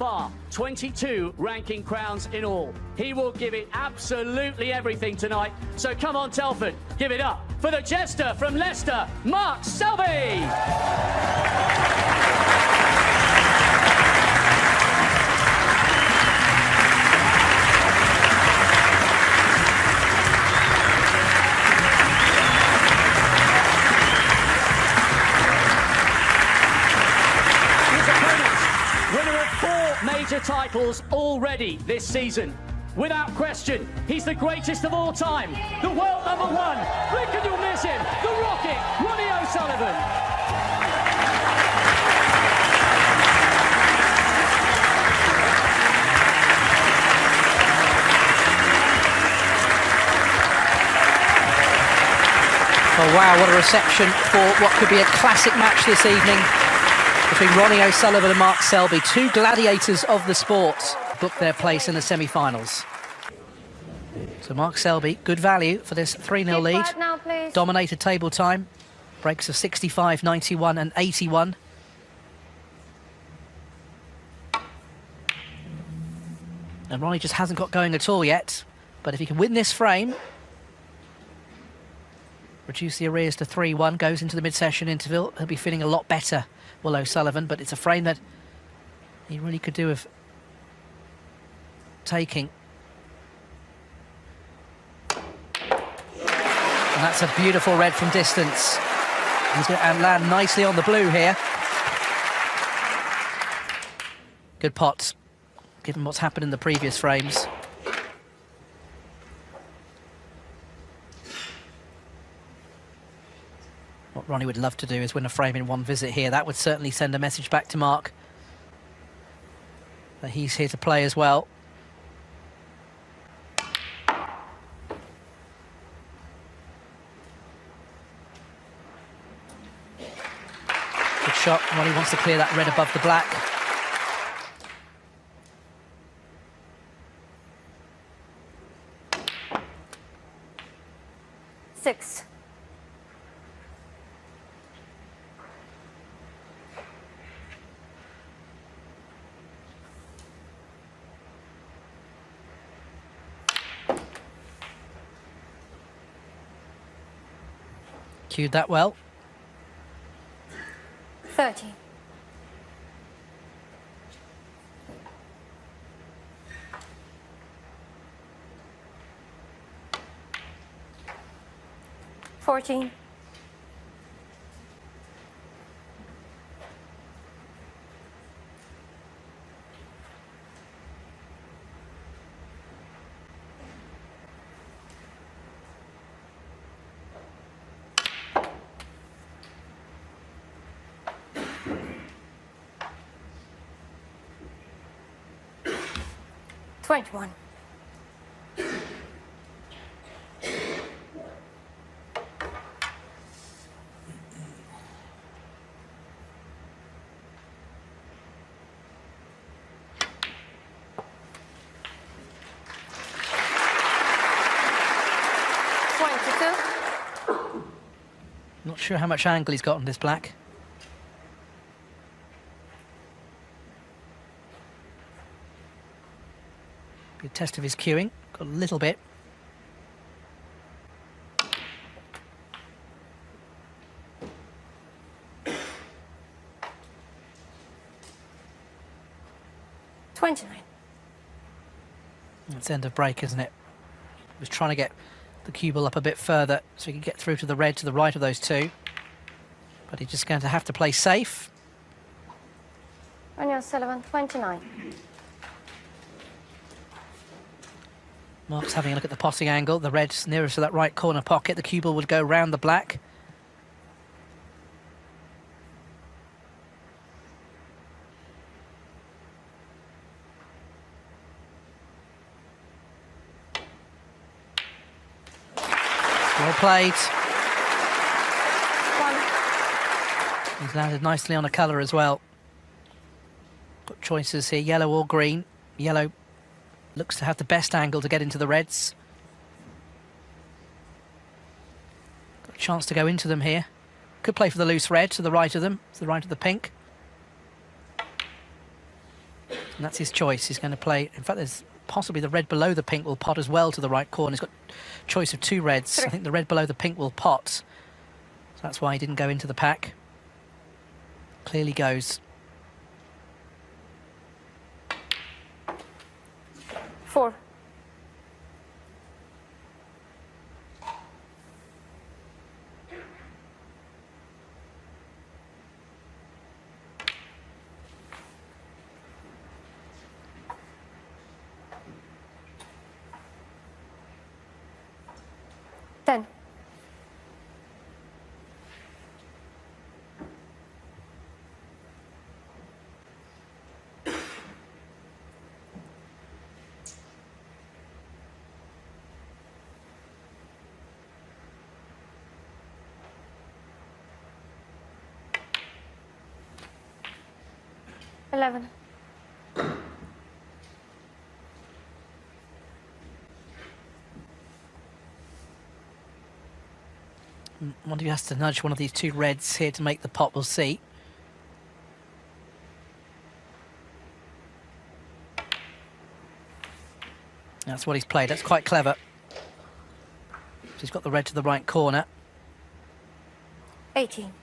far, 22 ranking crowns in all. He will give it absolutely everything tonight. So come on, Telford, give it up for the jester from Leicester, Mark Selby. Major titles already this season. Without question, he's the greatest of all time. The world number one. Blink and you'll miss him. The Rocket, RonnieO'Sullivan. Oh wow, what a reception for what could be a classic match this evening between RonnieO'Sullivan and Mark Selby. Two gladiators of the sport booked their place in the semi-finals. So Mark Selby, good value for this 3-0 lead. Now, dominated table time. Breaks of 65, 91 and 81. And Ronnie just hasn't got going at all yet. But if he can win this frame, reduce the arrears to 3-1, goes into the mid-session interval, he'll be feeling a lot better, Will O'Sullivan, but it's a frame that he really could do with taking. And that's a beautiful red from distance. He's going to land nicely on the blue here. Good pot, given what's happened in the previous frames. What Ronnie would love to do is win a frame in one visit here. That would certainly send a message back to Mark that he's here to play as well. Good shot. Ronnie wants to clear that red above the black. Six. Cued that well. 30. $14. $21. Not sure how much angle he's got on this black. Be a test of his cueing. Got a little bit. $29. That's end of break, isn't it? He was trying to get the cue ball up a bit further so he could get through to the red to the right of those two. But he's just going to have to play safe. RonnieO'Sullivan, 29. Mark's having a look at the potting angle. The red's nearest to that right corner pocket. The cue ball would go round the black. Well played. He's landed nicely on a colour as well. Got choices here, yellow or green. Yellow looks to have the best angle to get into the reds. Got a chance to go into them here. Could play for the loose red to the right of them, to the right of the pink. And that's his choice. He's going to play... In fact, there's possibly the red below the pink will pot as well to the right corner. He's got choice of 2 reds. I think the red below the pink will pot. So that's why he didn't go into the pack. Clearly goes. 4. Ten. Eleven. I wonder if he has to nudge one of these 2 reds here to make the pot. We'll see. That's what he's played. That's quite clever. So he's got the red to the right corner. 18.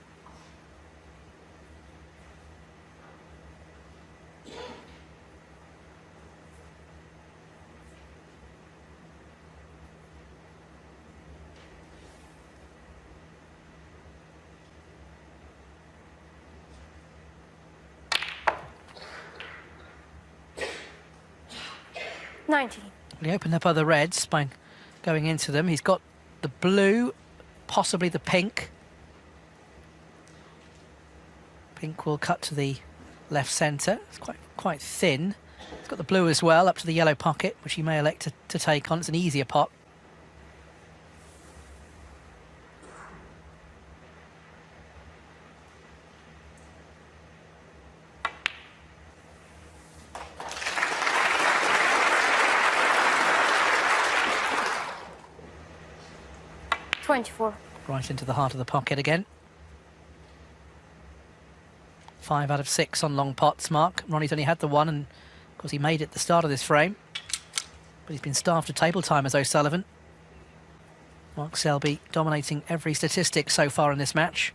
He opened up other reds by going into them. He's got the blue, possibly the pink. Pink will cut to the left centre. It's quite thin. He's got the blue as well, up to the yellow pocket, which he may elect to take on. It's an easier pot. Right into the heart of the pocket again. 5 out of 6 on long pots, Mark. Ronnie's only had the 1, and of course he made it at the start of this frame. But he's been starved to table time as O'Sullivan. Mark Selby dominating every statistic so far in this match.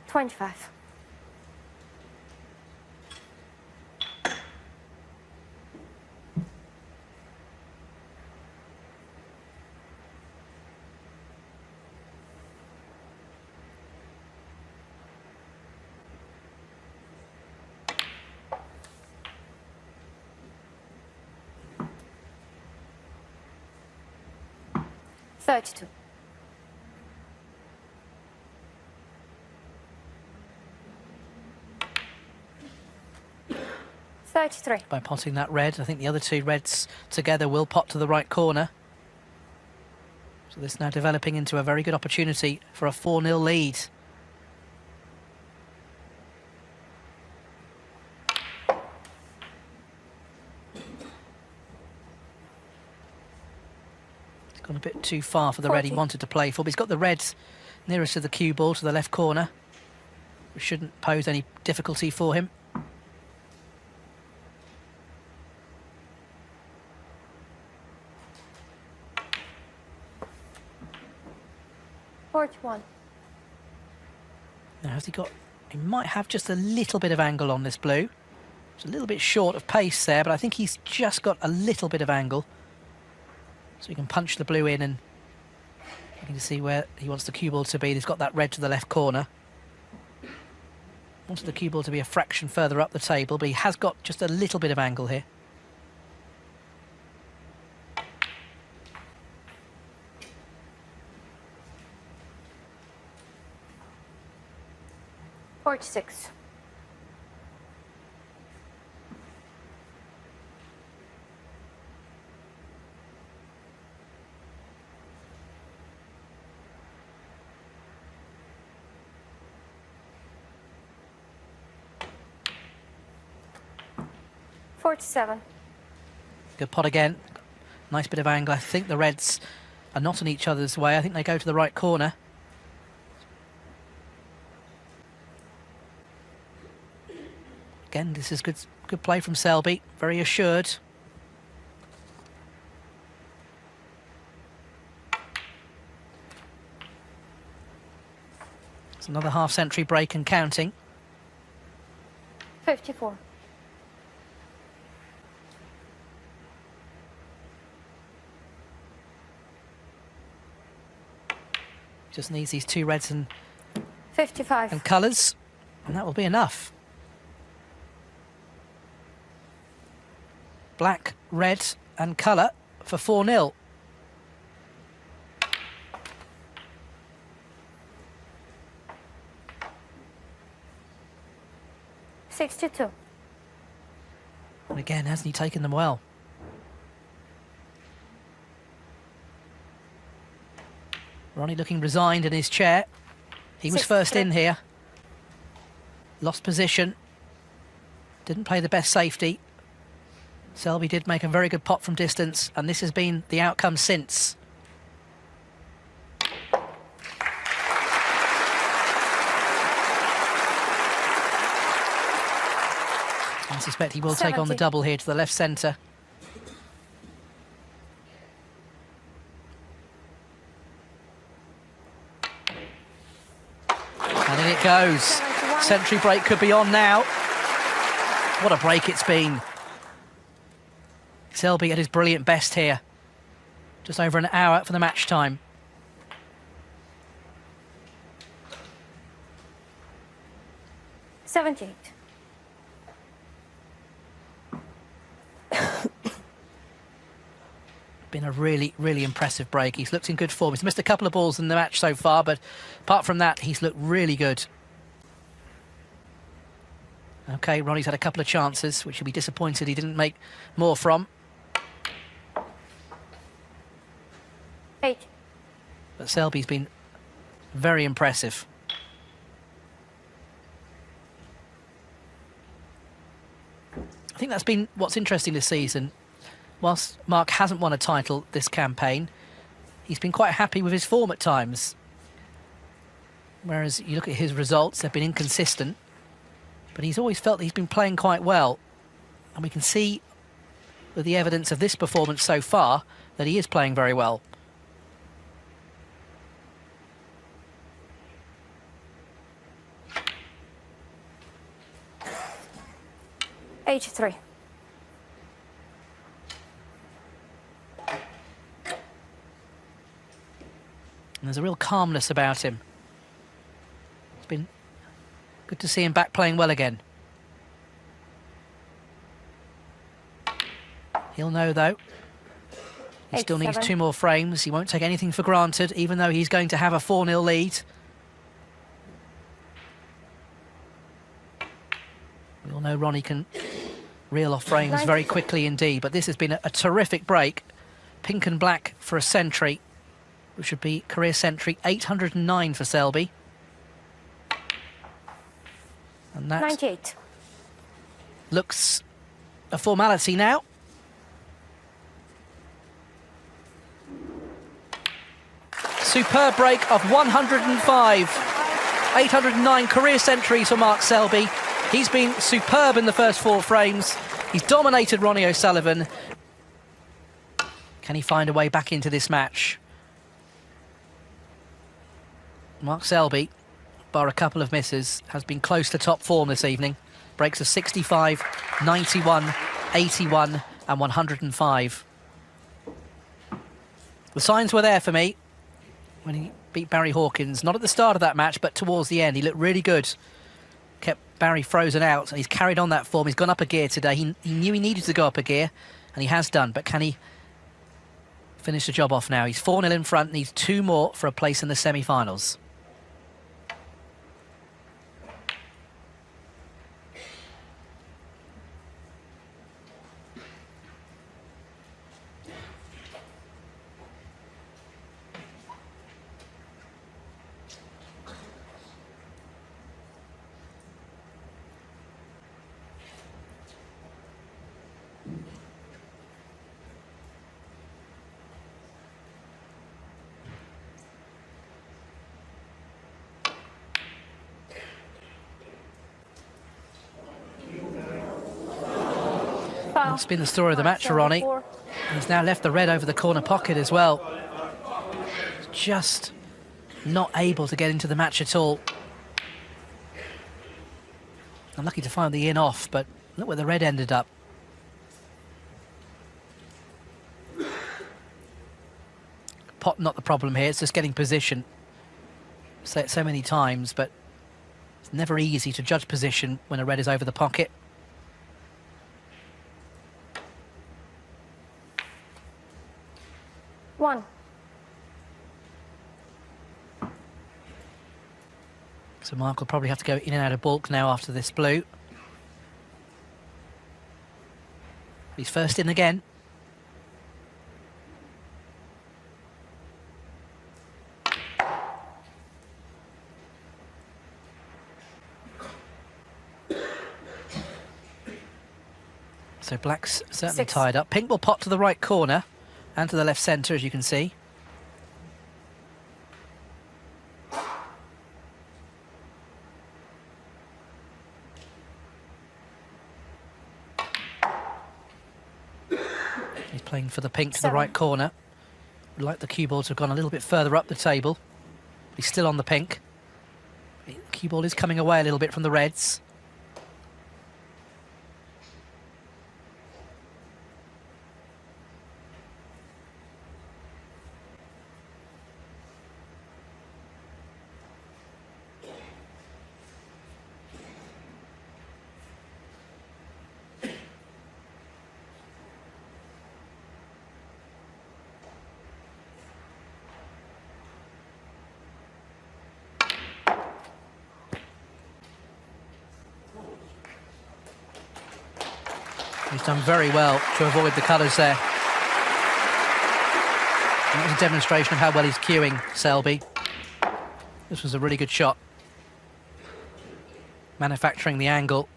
$25. 32. 33. By potting that red, I think the other 2 reds together will pot to the right corner. So this now developing into a very good opportunity for a 4-0 lead. Gone a bit too far for the red he wanted to play for, but he's got the reds nearest to the cue ball to the left corner, which shouldn't pose any difficulty for him. $41. Now, has he got... He might have just a little bit of angle on this blue. It's a little bit short of pace there, but I think he's just got a little bit of angle. So he can punch the blue in, and you can see where he wants the cue ball to be. He's got that red to the left corner. Wants the cue ball to be a fraction further up the table, but he has got just a little bit of angle here. $46. 47. Good pot again. Nice bit of angle. I think the reds are not in each other's way. I think they go to the right corner. Again, this is good play from Selby, very assured. It's another half-century break and counting. 54. Just needs these two reds and 55. colours, and that will be enough. Black, red and colour for 4-0. $62. And again, hasn't he taken them well? Ronnie looking resigned in his chair. He was first in here. Lost position. Didn't play the best safety. Selby did make a very good pot from distance, and this has been the outcome since. I suspect he will take on the double here to the left centre. And in it goes. Century break could be on now. What a break it's been. Selby at his brilliant best here. Just over an hour for the match time. $78. Been a really, really impressive break. He's looked in good form. He's missed a couple of balls in the match so far, but apart from that, he's looked really good. OK, Ronnie's had a couple of chances, which he'll be disappointed he didn't make more from. 8. But Selby's been very impressive. I think that's been what's interesting this season. Whilst Mark hasn't won a title this campaign, he's been quite happy with his form at times. Whereas you look at his results, they've been inconsistent. But he's always felt that he's been playing quite well. And we can see with the evidence of this performance so far that he is playing very well. $83. And there's a real calmness about him. It's been good to see him back playing well again. He'll know, though. He still needs 2 more frames. He won't take anything for granted, even though he's going to have a 4-0 lead. We all know Ronnie can reel off frames very quickly indeed, but this has been a terrific break. Pink and black for a century, which would be career century 809 for Selby. And that 98. looks a formality now. Superb break of 105. 809 career centuries for Mark Selby. He's been superb in the first 4 frames. He's dominated Ronnie O'Sullivan. Can he find a way back into this match? Mark Selby, bar a couple of misses, has been close to top form this evening. Breaks of 65, 91, 81 and 105. The signs were there for me when he beat Barry Hawkins. Not at the start of that match, but towards the end. He looked really good. Kept Barry frozen out, and he's carried on that form. He's gone up a gear today. He knew he needed to go up a gear, and he has done. But can he finish the job off now? He's 4-0 in front, needs 2 more for a place in the semi-finals. Foul. That's been the story of the match for Selby, Ronnie. 4. He's now left the red over the corner pocket as well. Just not able to get into the match at all. Unlucky to find the in off, but look where the red ended up. Pot not the problem here, it's just getting position. Say it so many times, but it's never easy to judge position when a red is over the pocket. One. So Mark will probably have to go in and out of balk now after this blue. He's first in again. So black's certainly 6. tied up. Pink will pot to the right corner and to the left centre, as you can see. He's playing for the pink to the 7. right corner. Would like the cue ball to have gone a little bit further up the table. He's still on the pink. The cue ball is coming away a little bit from the reds. He's done very well to avoid the colours there. That was a demonstration of how well he's cueing Selby. This was a really good shot. Manufacturing the angle.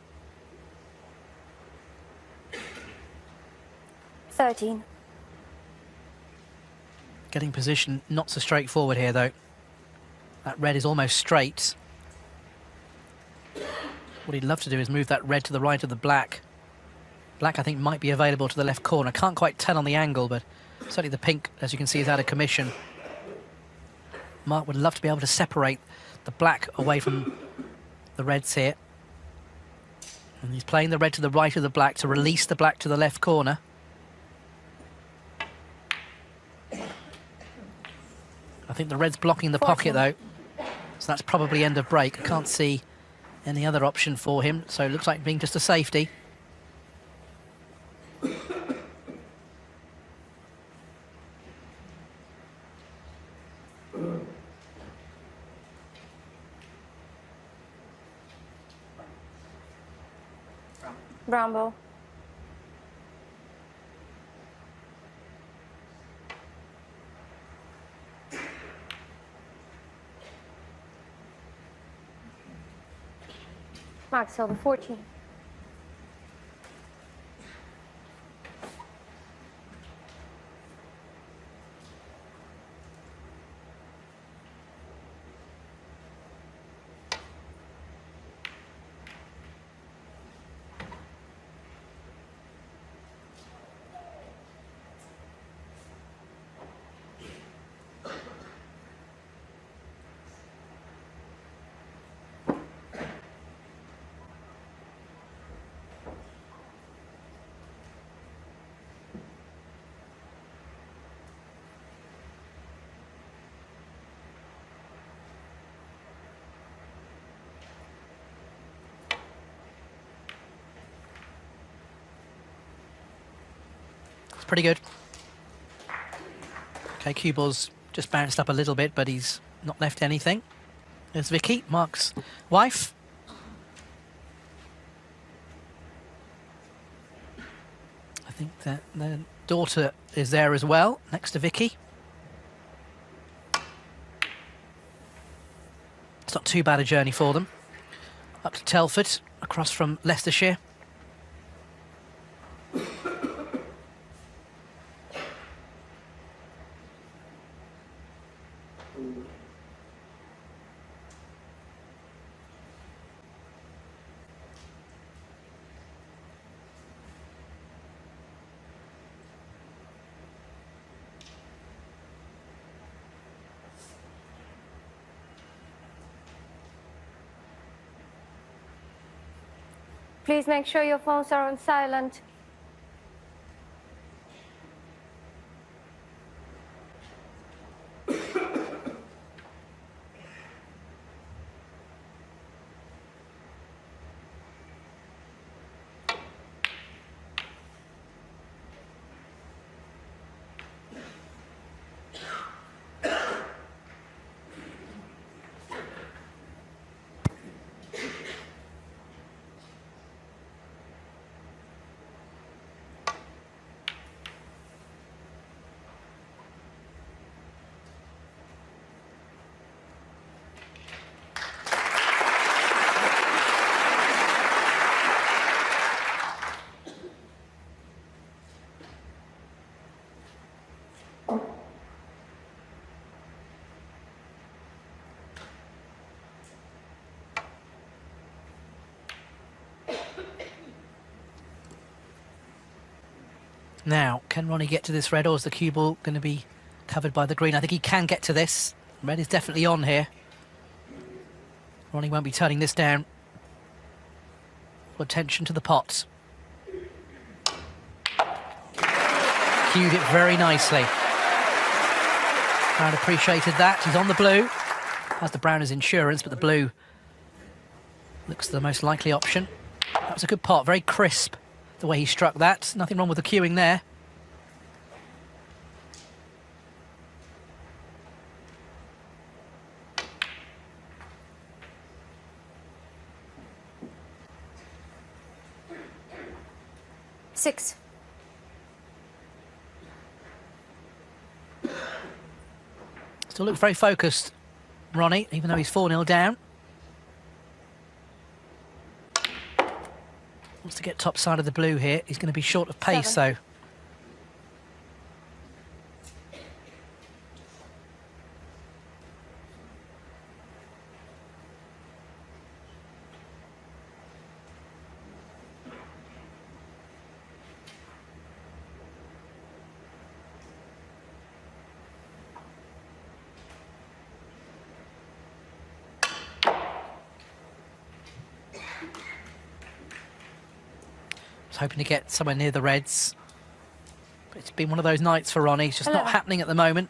13. Getting position not so straightforward here though. That red is almost straight. What he'd love to do is move that red to the right of the black. Black, I think, might be available to the left corner. Can't quite tell on the angle, but certainly the pink, as you can see, is out of commission. Mark would love to be able to separate the black away from the reds here. And he's playing the red to the right of the black to release the black to the left corner. I think the red's blocking the pocket, though. So that's probably end of break. I can't see any other option for him, so it looks like being just a safety. Brown ball. Mark Selby, 14. Pretty good. Okay, cue ball's just bounced up a little bit, but he's not left anything. There's Vicky, Mark's wife. I think that the daughter is there as well, next to Vicky. It's not too bad a journey for them. Up to Telford, across from Leicestershire. Please make sure your phones are on silent. Now, can Ronnie get to this red, or is the cue ball going to be covered by the green? I think he can get to this. Red is definitely on here. Ronnie won't be turning this down. Full attention to the pot. Cued it very nicely. Crowd appreciated that. He's on the blue. Has the brown as insurance, but the blue looks the most likely option. That was a good pot, very crisp the way he struck that. Nothing wrong with the cueing there. Six. Still looks very focused, Ronnie, even though he's 4-0 down. Wants to get top side of the blue here. He's going to be short of pace, Seven. though. Hoping to get somewhere near the reds. But it's been one of those nights for Ronnie. It's just not happening at the moment.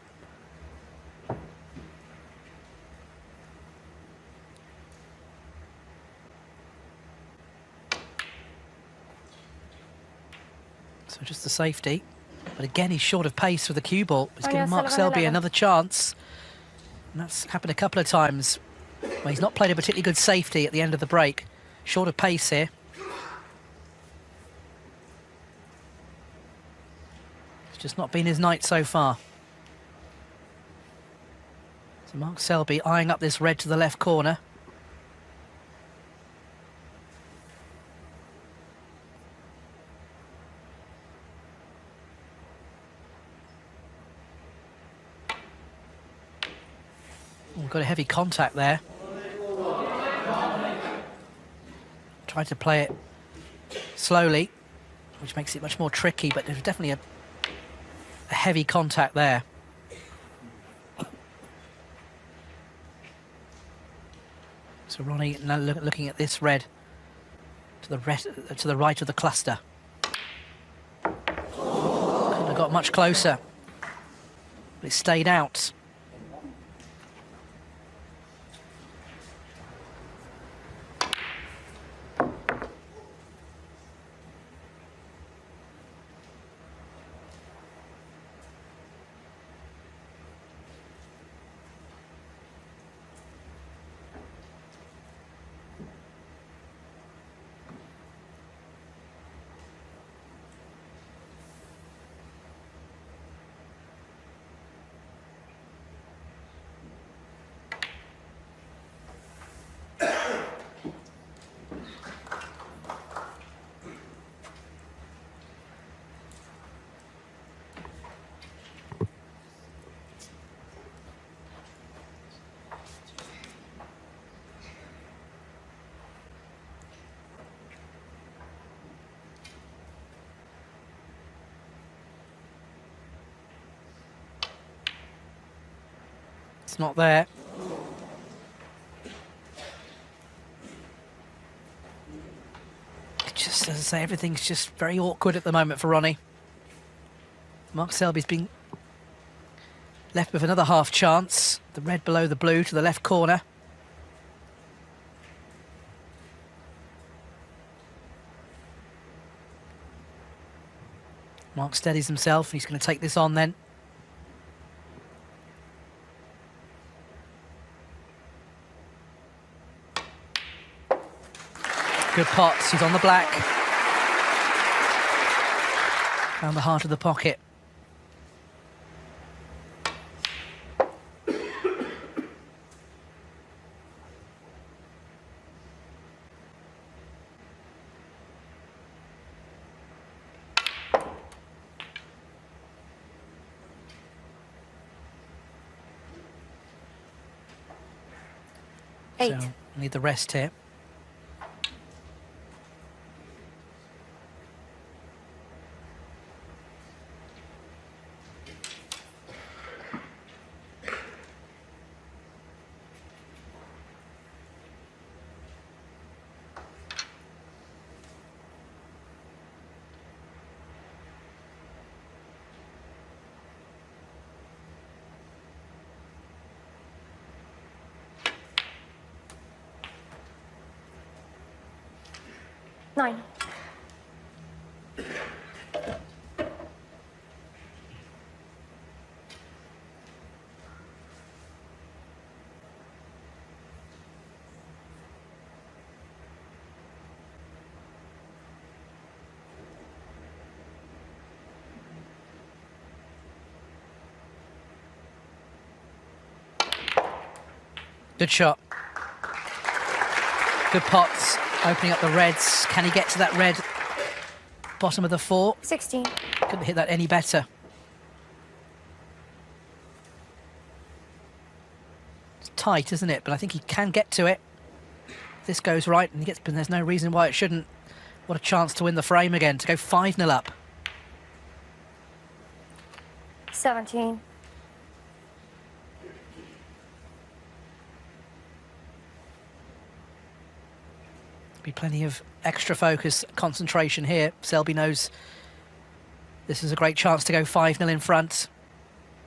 So just the safety. But again, he's short of pace with the cue ball. He's giving Mark Selby another chance. And that's happened a couple of times where he's not played a particularly good safety at the end of the break. Short of pace here. Just not been his night so far. So Mark Selby eyeing up this red to the left corner. Oh, got a heavy contact there. Tried to play it slowly, which makes it much more tricky, but there's definitely a heavy contact there. So Ronnie now looking at this red to the right of the cluster. Couldn't have got much closer, but it stayed out. It's not there. as I say, everything's just very awkward at the moment for Ronnie. Mark Selby's been left with another half chance. The red below the blue to the left corner. Mark steadies himself. He's going to take this on then. Good pots. He's on the black. Found the heart of the pocket. Eight. So need the rest here. Nine. Good shot. Good pots. Opening up the reds. Can he get to that red bottom of the 4? 16. Couldn't hit that any better. It's tight, isn't it? But I think he can get to it. If this goes right, and he gets, but there's no reason why it shouldn't. What a chance to win the frame again, to go 5-0 up. 17. Be plenty of extra focus, concentration here. Selby knows this is a great chance to go 5-0 in front.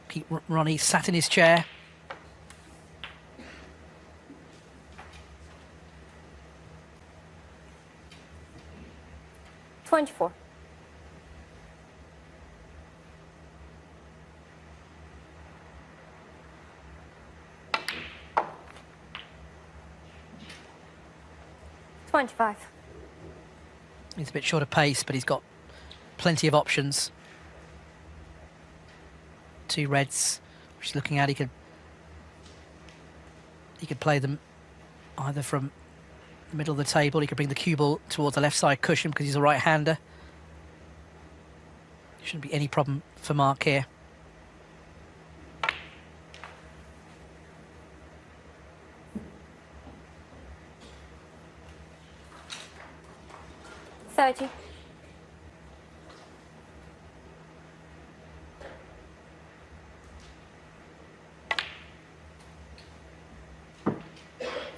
Keep Ronnie sat in his chair. $24. $25. He's a bit short of pace, but he's got plenty of options. 2 reds, which he's looking at. He could play them either from the middle of the table. He could bring the cue ball towards the left side cushion because he's a right-hander. Shouldn't be any problem for Mark here. $30.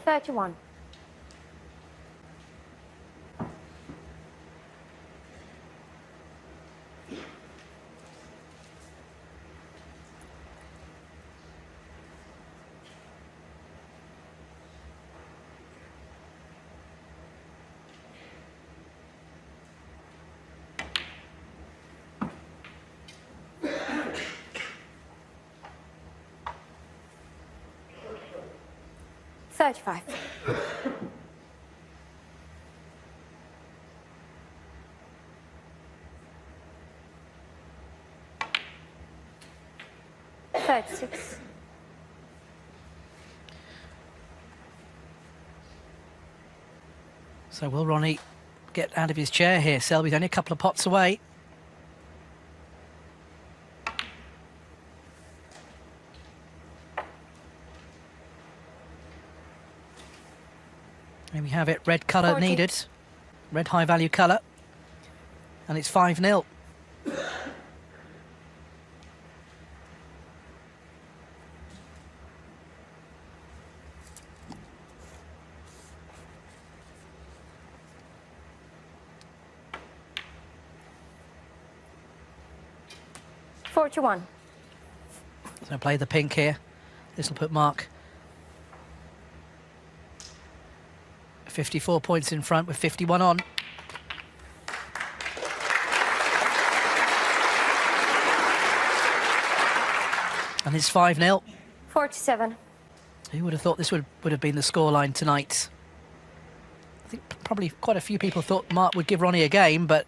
$31. $35. $36. So will Ronnie get out of his chair here? Selby's only a couple of pots away. There we have it, red colour 40. needed. Red high value colour. And it's 5-0. 41. So play the pink here. This will put Mark 54 points in front with 51 on. And it's 5-0. 47. Who would have thought this would have been the scoreline tonight? I think probably quite a few people thought Mark would give Ronnie a game, but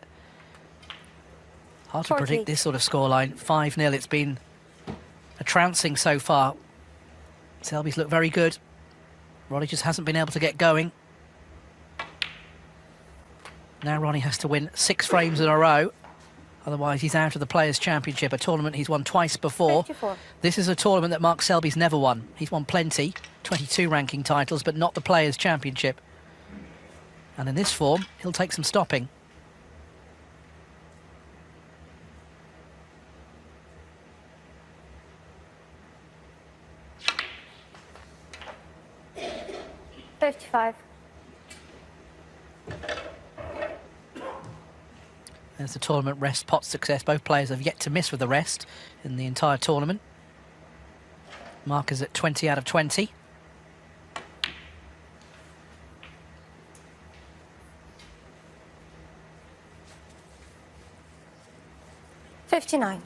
hard to 40. predict this sort of scoreline. 5-0. It's been a trouncing so far. Selby's looked very good. Ronnie just hasn't been able to get going. Now Ronnie has to win 6 frames in a row. Otherwise, he's out of the Players' Championship, a tournament he's won twice before. 54. This is a tournament that Mark Selby's never won. He's won plenty, 22 ranking titles, but not the Players' Championship. And in this form, he'll take some stopping. $55. There's the tournament rest pot success. Both players have yet to miss with the rest in the entire tournament. Mark is at 20 out of 20. $59.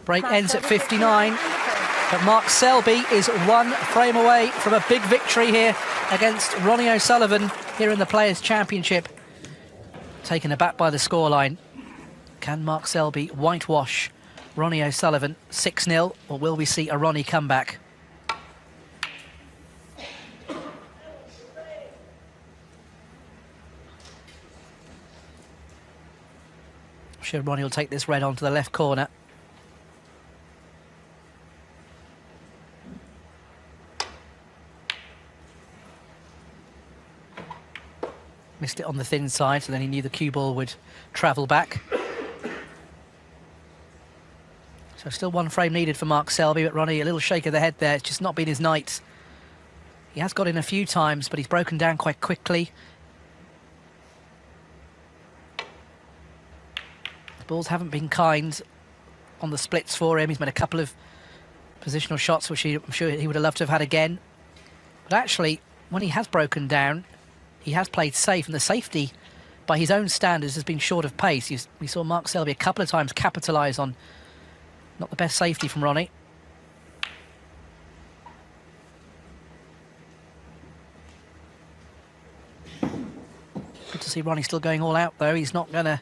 Break ends at 59. But Mark Selby is 1 frame away from a big victory here against Ronnie O'Sullivan here in the Players' Championship. Taken aback by the scoreline. Can Mark Selby whitewash Ronnie O'Sullivan 6-0, or will we see a Ronnie comeback? I'm sure Ronnie will take this red onto the left corner. Missed it on the thin side, so then he knew the cue ball would travel back. So still 1 frame needed for Mark Selby, but Ronnie, a little shake of the head there. It's just not been his night. He has got in a few times, but he's broken down quite quickly. The balls haven't been kind on the splits for him. He's made a couple of positional shots, which I'm sure he would have loved to have had again. But actually, when he has broken down, he has played safe, and the safety, by his own standards, has been short of pace. We saw Mark Selby a couple of times capitalise on not the best safety from Ronnie. Good to see Ronnie still going all out, though. He's not going to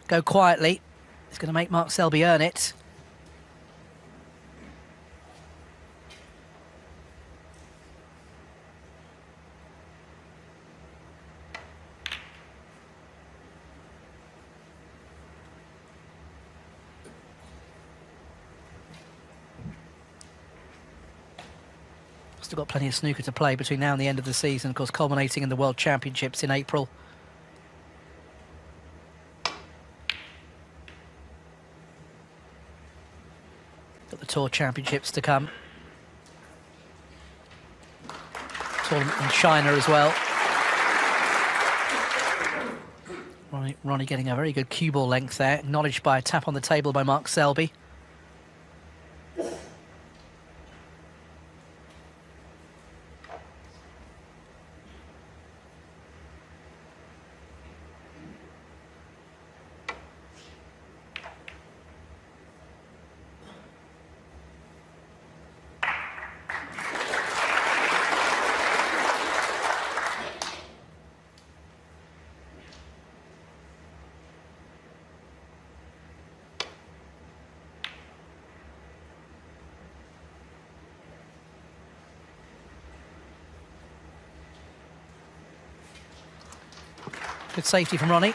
go quietly. He's going to make Mark Selby earn it. Still got plenty of snooker to play between now and the end of the season, of course, culminating in the World Championships in April. Got the Tour Championships to come. Tournament in China as well. Ronnie getting a very good cue ball length there, acknowledged by a tap on the table by Mark Selby. Good safety from Ronnie.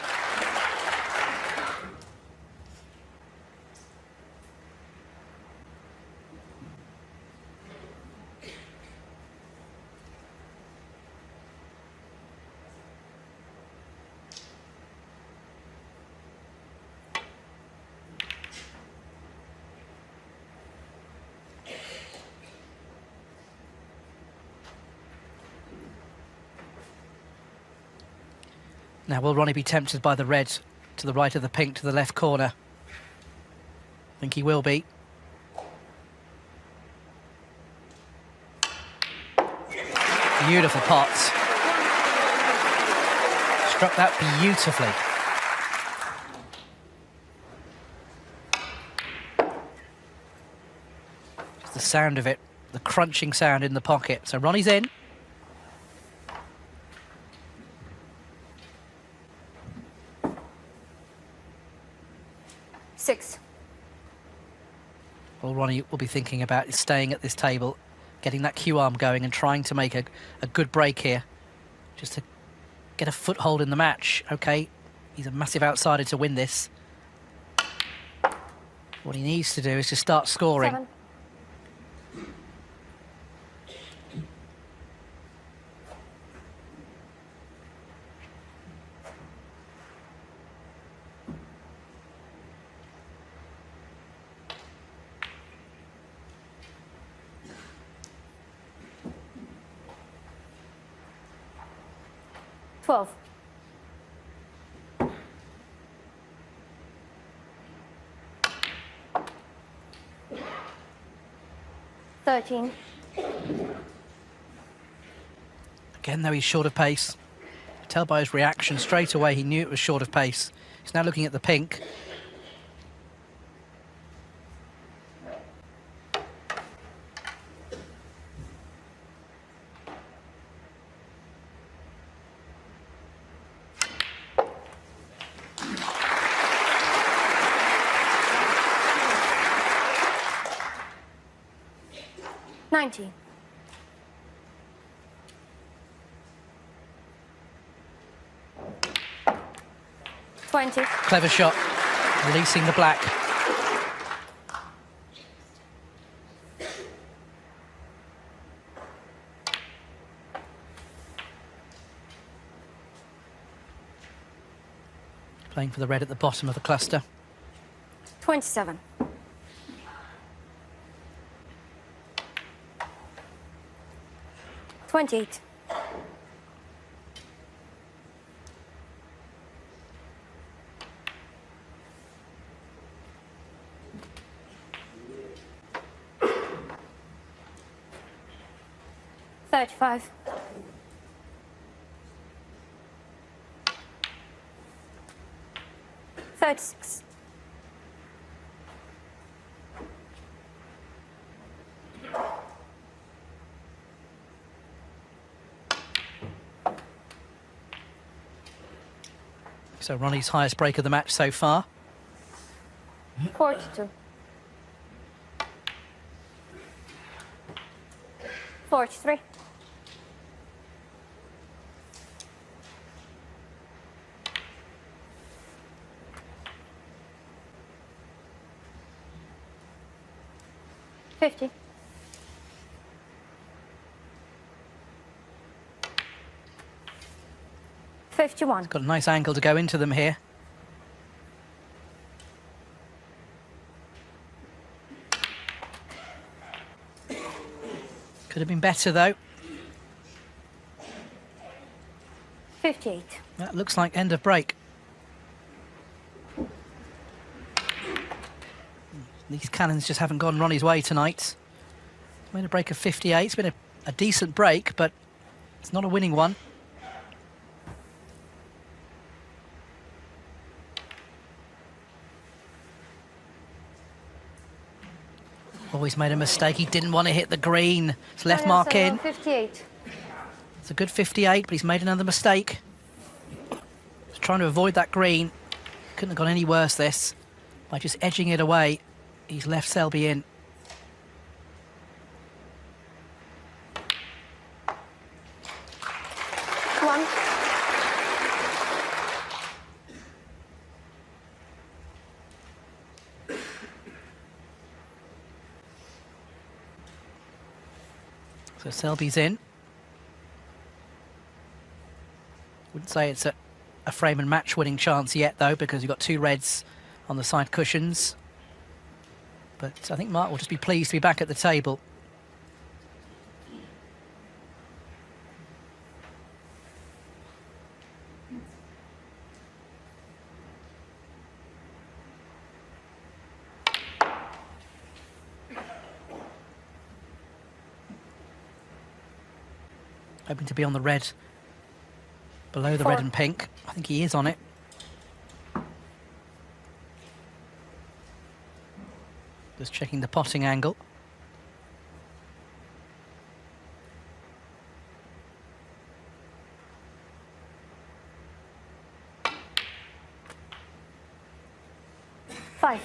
Now, will Ronnie be tempted by the red to the right of the pink to the left corner? I think he will be. Beautiful pots. Struck that beautifully. Just the sound of it, the crunching sound in the pocket. So Ronnie's in. Six. All Ronnie will be thinking about is staying at this table, getting that Q arm going and trying to make a good break here, just to get a foothold in the match. Okay, he's a massive outsider to win this. What he needs to do is to start scoring. 7. Twelve. 13. Again, though, he's short of pace. Tell by his reaction straight away he knew it was short of pace. He's now looking at the pink. Nineteen. 20. Clever shot, releasing the black. Playing for the red at the bottom of the cluster. 27. 28. 35. 36. 'So Ronnie's highest break of the match so far. 42. 43. 50. 51. Got a nice angle to go into them here. Could have been better though. 58. That looks like end of break. These cannons just haven't gone Ronnie's way tonight. Made a break of 58. It's been a decent break, but it's not a winning one. Always made a mistake. He didn't want to hit the green. It's left mark in. 58. It's a good 58, but he's made another mistake. He's trying to avoid that green. Couldn't have gone any worse, this. By just edging it away, he's left Selby in. One. So Selby's in. Wouldn't say it's a frame and match winning chance yet, though, because you've got two reds on the side cushions. But I think Mark will just be pleased to be back at the table. Hoping to be on the red, below the red and pink. I think he is on it. Just checking the potting angle. Five.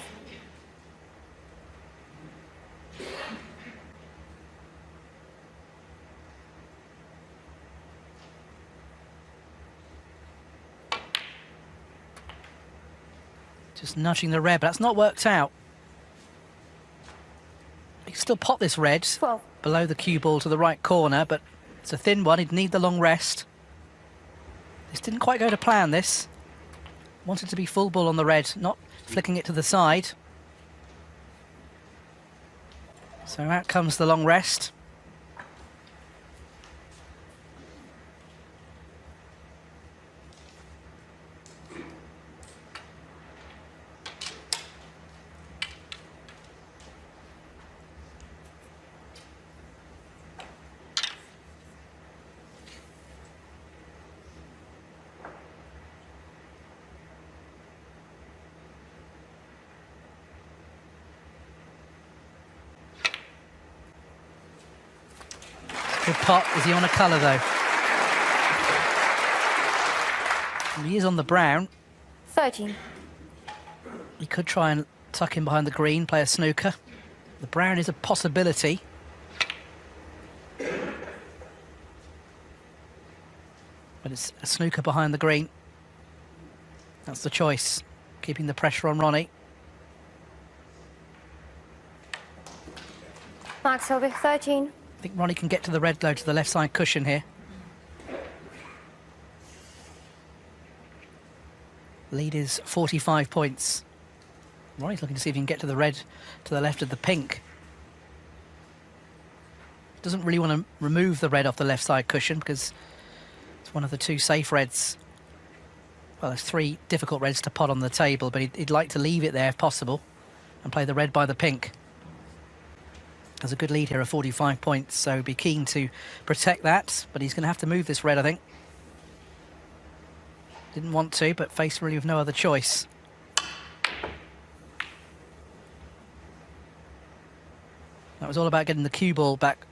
Just nudging the red, but that's not worked out. He can still pot this red 12. below the cue ball to the right corner, but it's a thin one. He'd need the long rest. This didn't quite go to plan, this. Wanted to be full ball on the red, not flicking it to the side. So out comes the long rest. Good pot. Is he on a colour, though? He is on the brown. 13. He could try and tuck in behind the green, play a snooker. The brown is a possibility. But it's a snooker behind the green. That's the choice. Keeping the pressure on Ronnie. Mark Selby, 13. I think Ronnie can get to the red, though, to the left side cushion here. Lead is 45 points. Ronnie's looking to see if he can get to the red, to the left of the pink. Doesn't really want to remove the red off the left side cushion because it's one of the two safe reds. Well, there's three difficult reds to pot on the table, but he'd like to leave it there if possible and play the red by the pink. Has a good lead here of 45 points, so be keen to protect that, but he's going to have to move this red, I think. Didn't want to, but faced really with no other choice. That was all about getting the cue ball back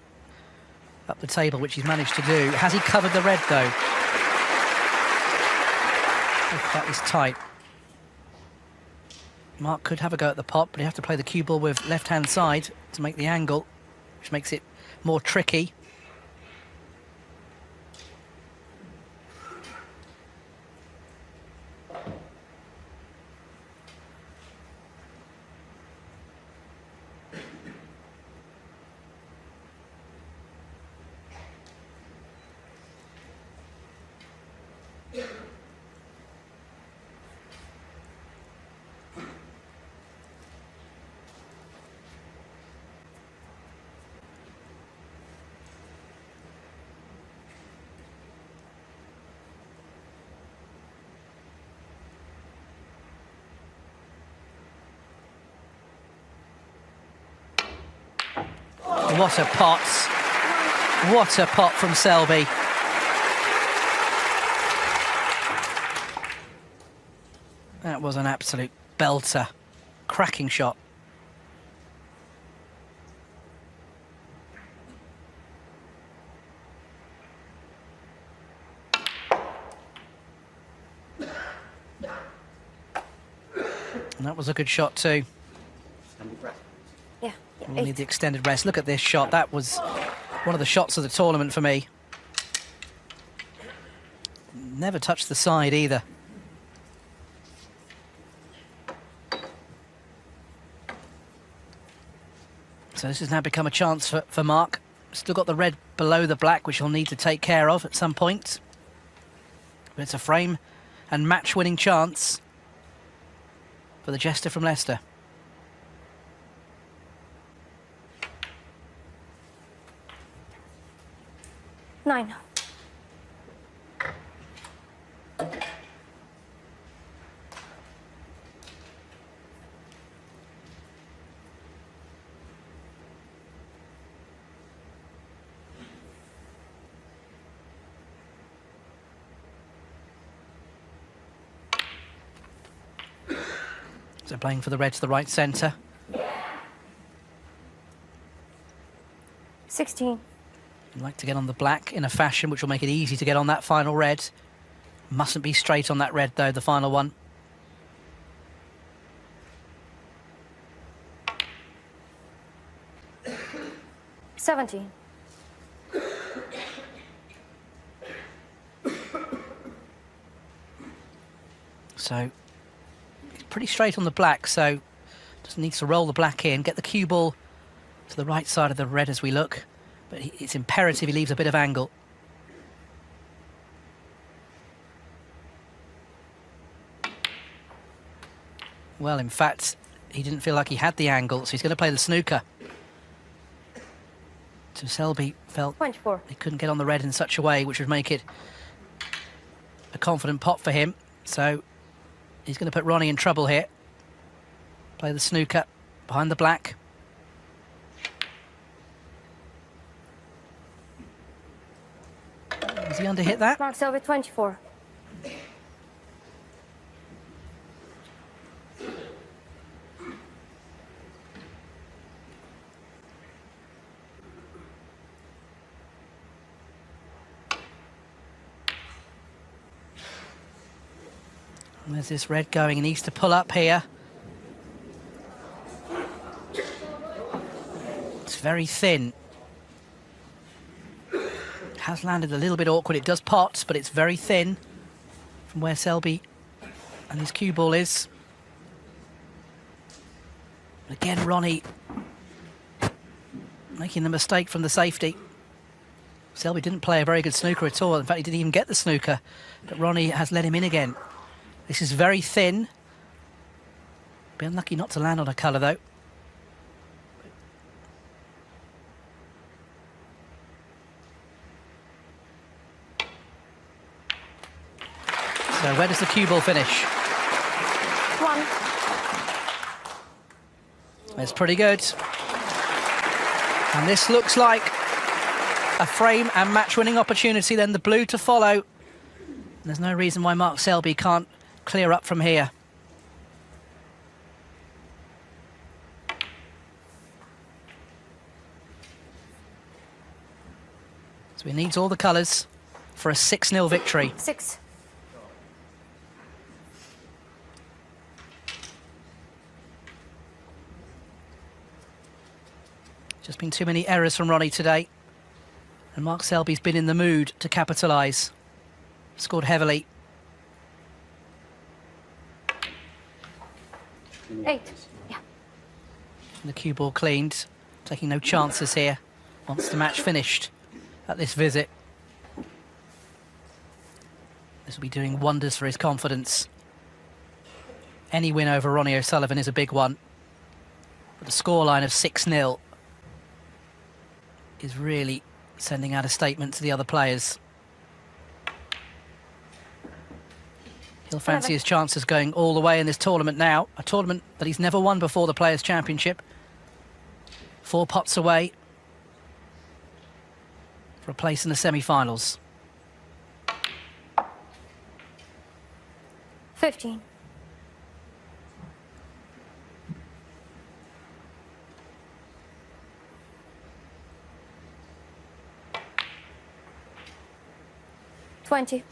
up the table, which he's managed to do. Has he covered the red, though? Oh, that is tight. Mark could have a go at the pot, but he'd have to play the cue ball with left-hand side to make the angle, which makes it more tricky. What a pot. What a pot from Selby. That was an absolute belter. Cracking shot. And that was a good shot too. Yeah. We'll need the extended rest. Look at this shot. That was one of the shots of the tournament for me. Never touched the side either. So this has now become a chance for Mark. Still got the red below the black, which he'll need to take care of at some point. But it's a frame and match-winning chance for the jester from Leicester. Nine. So playing for the red to the right centre. 16. You'd like to get on the black in a fashion which will make it easy to get on that final red. Mustn't be straight on that red though, the final one. $17. So it's pretty straight on the black, so just needs to roll the black in, get the cue ball to the right side of the red as we look, but it's imperative he leaves a bit of angle. Well, in fact, he didn't feel like he had the angle, so he's going to play the snooker. So Selby felt 24. he couldn't get on the red in such a way which would make it a confident pot for him. So he's going to put Ronnie in trouble here. Play the snooker behind the black. Is he under hit that? Mark Selby, 24. And there's this red going. He needs to pull up here. It's very thin. Has landed a little bit awkward. It does pot, but it's very thin from where Selby and his cue ball is. Again, Ronnie making the mistake from the safety. Selby didn't play a very good snooker at all. In fact, he didn't even get the snooker, but Ronnie has let him in again. This is very thin. Be unlucky not to land on a colour, though. So where does the cue ball finish? 1. It's pretty good. And this looks like a frame and match-winning opportunity, then the blue to follow. There's no reason why Mark Selby can't clear up from here. So he needs all the colours for a 6-0 victory. 6. Just been too many errors from Ronnie today. And Mark Selby's been in the mood to capitalise. Scored heavily. 8. Yeah. The cue ball cleaned. Taking no chances here. Wants the match finished at this visit. This will be doing wonders for his confidence. Any win over Ronnie O'Sullivan is a big one. But the scoreline of 6-0 is really sending out a statement to the other players. He'll fancy his chances going all the way in this tournament now. A tournament that he's never won before the Players' Championship. 4 pots away for a place in the semi-finals. 15. $20.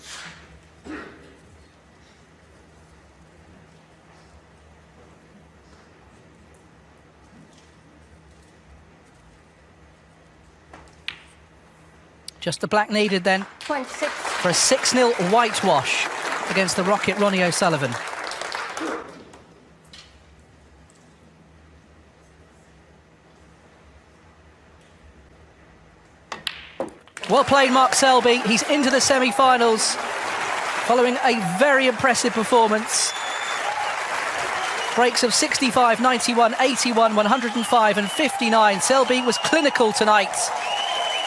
Just the black needed then 26. for a 6-0 whitewash against the Rocket Ronnie O'Sullivan. Well played, Mark Selby. He's into the semi-finals following a very impressive performance. Breaks of 65, 91, 81, 105 and 59. Selby was clinical tonight.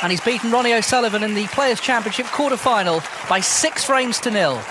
And he's beaten Ronnie O'Sullivan in the Players' Championship quarter-final by 6 frames to 0.